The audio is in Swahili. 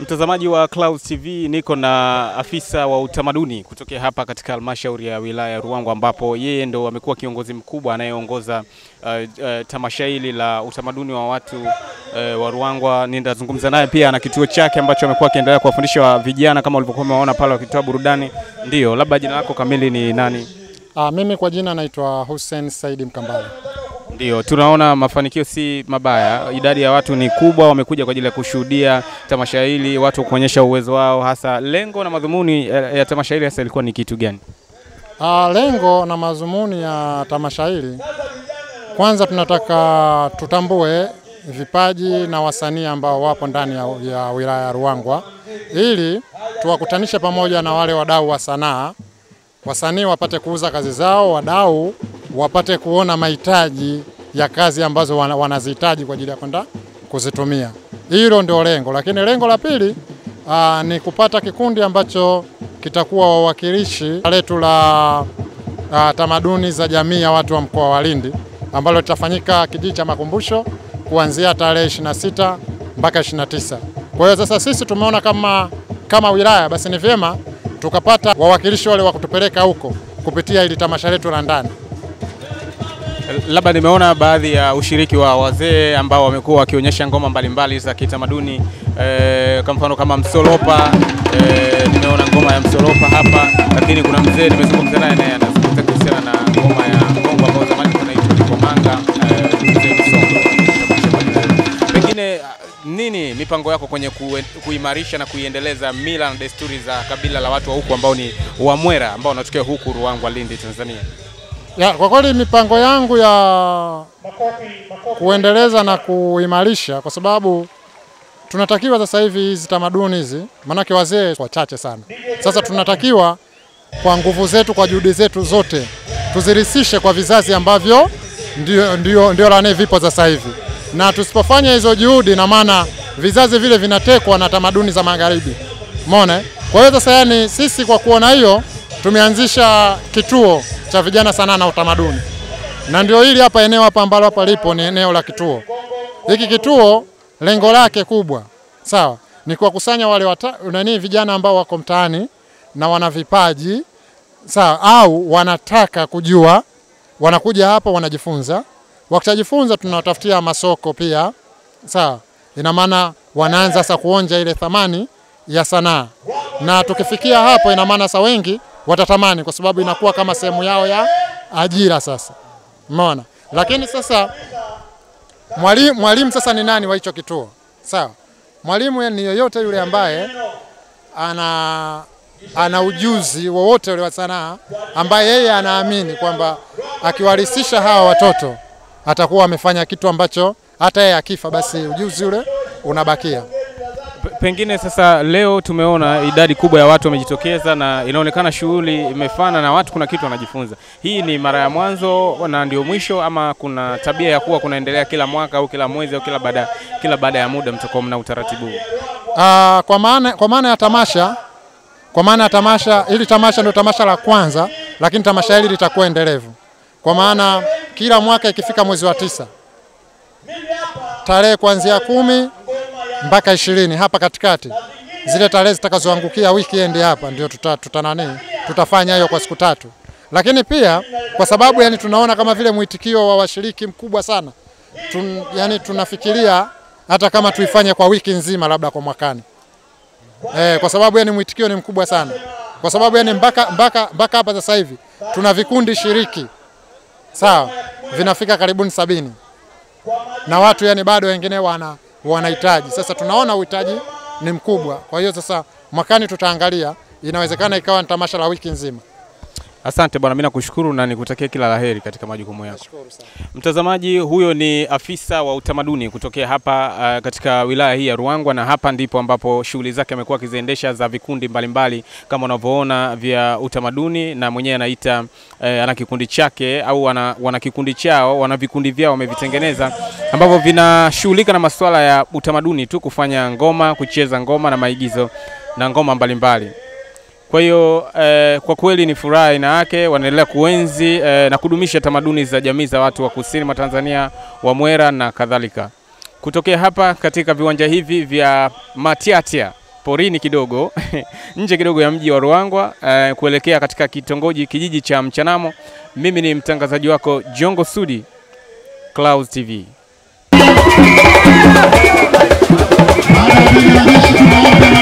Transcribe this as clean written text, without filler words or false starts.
Mtazamaji wa Clouds TV, niko na afisa wa utamaduni kutokea hapa katika halmashauri ya wilaya ya Ruangwa, ambapo yeye ndo amekuwa kiongozi mkubwa anayeongoza tamasha hili la utamaduni wa watu wa Ruangwa. Nitazungumza naye pia na kituo chake ambacho amekuwa akiendelea kuwafundisha vijana kama ulivyokuwa umeona pale wakitoa burudani. Ndio, labda jina lako kamili ni nani? Mimi kwa jina naitwa Hussein Saidi Mkambala. Ndio, tunaona mafanikio si mabaya. Idadi ya watu ni kubwa, wamekuja kwa ajili ya kushuhudia tamasha hili, watu kuonyesha uwezo wao. Hasa lengo na madhumuni ya tamasha hili hasa ilikuwa ni kitu gani? Lengo na madhumuni ya tamasha hili, kwanza tunataka tutambue vipaji na wasanii ambao wapo ndani ya wilaya ya Ruangwa, ili tuwakutanishe pamoja na wale wadau wa sanaa. Wasanii wapate kuuza kazi zao, wadau wapate kuona mahitaji ya kazi ambazo wanazihitaji kwa ajili ya kwenda kuzitumia. Hilo ndio lengo. Lakini lengo la pili ni kupata kikundi ambacho kitakuwa wawakilishi letu la tamaduni za jamii ya watu wa mkoa wa Lindi, ambalo litafanyika kijiji cha Makumbusho kuanzia tarehe 26 mpaka 29. Kwa hiyo sasa sisi tumeona kama wilaya basi ni vyema tukapata wawakilishi wale wa kutupeleka huko kupitia ili tamasha letu la ndani. Labda nimeona baadhi ya ushiriki wa wazee ambao wamekuwa wakionyesha ngoma mbalimbali za kitamaduni, kwa mfano kama msolopa. Nimeona ngoma ya msolopa hapa, lakini kuna mzee nimezungumza naye anazungumza kuhusiana na ngoma ya Kongo ambayo zamani tunaitwa Komanga. Pengine nini mipango yako kwenye kuimarisha na kuiendeleza mila na desturi za kabila la watu wa huku ambao ni Wamwera ambao wanatokea huku Ruangwa, Lindi, Tanzania? Kwa kweli mipango yangu ya kuendeleza na kuimarisha, kwa sababu tunatakiwa sasa hivi hizi tamaduni hizi, manake wazee wachache sana. Sasa tunatakiwa kwa nguvu zetu, kwa juhudi zetu zote tuzirisishe kwa vizazi ambavyo ndio lane vipo sasa hivi. Na tusipofanya hizo juhudi, na maana vizazi vile vinatekwa na tamaduni za magharibi. Umeona? Kwa hiyo sasa yani sisi kwa kuona hiyo tumeanzisha kituo cha vijana sanaa na utamaduni. Na ndio hili hapa eneo hapa ambalo hapa lipo ni eneo la kituo. Hiki kituo lengo lake kubwa, sawa, ni kuwakusanya wale vijana ambao wako mtaani na wana vipaji, sawa, au wanataka kujua, wanakuja hapa wanajifunza. Wakishajifunza tunawatafutia masoko pia, sawa. Ina maana wanaanza sasa kuonja ile thamani ya sanaa. Na tukifikia hapo ina maana sasa wengi watatamani, kwa sababu inakuwa kama sehemu yao ya ajira sasa. Umeona? Lakini sasa mwalimu sasa ni nani wa hicho kituo? Sawa. Mwalimu ni yoyote yule ambaye ana ujuzi wowote ule wa sanaa, ambaye yeye anaamini kwamba akiwarisisha hawa watoto atakuwa amefanya kitu ambacho hata yeye akifa basi ujuzi ule unabakia. Pengine sasa leo tumeona idadi kubwa ya watu wamejitokeza na inaonekana shughuli imefana na watu kuna kitu wanajifunza. Hii ni mara ya mwanzo na ndio mwisho, ama kuna tabia ya kuwa kunaendelea kila mwaka au kila mwezi au kila baada ya muda mtakuwa mna utaratibu? Kwa maana ya tamasha, hili tamasha ndio tamasha la kwanza, lakini tamasha hili litakuwa endelevu. Kwa maana kila mwaka ikifika mwezi wa 9, tarehe kuanzia 10 mpaka 20 hapa katikati, zile tarehe zitakazoangukia weekend hapa ndio tutafanya hiyo kwa siku 3. Lakini pia kwa sababu yani tunaona kama vile mwitikio wa washiriki mkubwa sana, yani tunafikiria hata kama tuifanye kwa wiki nzima labda kwa mwakani. Kwa sababu yani mwitikio ni mkubwa sana. Kwa sababu yani mpaka hapa sasa hivi tuna vikundi shiriki, sawa, vinafika karibuni 70. Na watu yani bado wengine wanahitaji. Sasa tunaona uhitaji ni mkubwa. Kwa hiyo sasa mwakani tutaangalia, inawezekana ikawa ni tamasha la wiki nzima. Asante bwana, mimi nakushukuru na nikutakia kila laheri katika majukumu yako. Mtazamaji, huyo ni afisa wa utamaduni kutokea hapa katika wilaya hii ya Ruangwa, na hapa ndipo ambapo shughuli zake amekuwa akiziendesha za vikundi mbalimbali kama unavyoona vya utamaduni, na mwenyewe anaita ana kikundi chake au wana kikundi chao, wana vikundi vyao wamevitengeneza ambavyo vinashughulika na masuala ya utamaduni tu, kufanya ngoma, kucheza ngoma na maigizo na ngoma mbalimbali. Kwa hiyo kwa kweli ni furaha aina yake, wanaendelea kuenzi na kudumisha tamaduni za jamii za watu wa kusini mwa Tanzania, Wamwera na kadhalika. Kutokea hapa katika viwanja hivi vya Matiatia, porini kidogo, nje kidogo ya mji wa Ruangwa, kuelekea katika kijiji cha Mchanamo, mimi ni mtangazaji wako Jongo Sudi, Clouds TV. Baada ya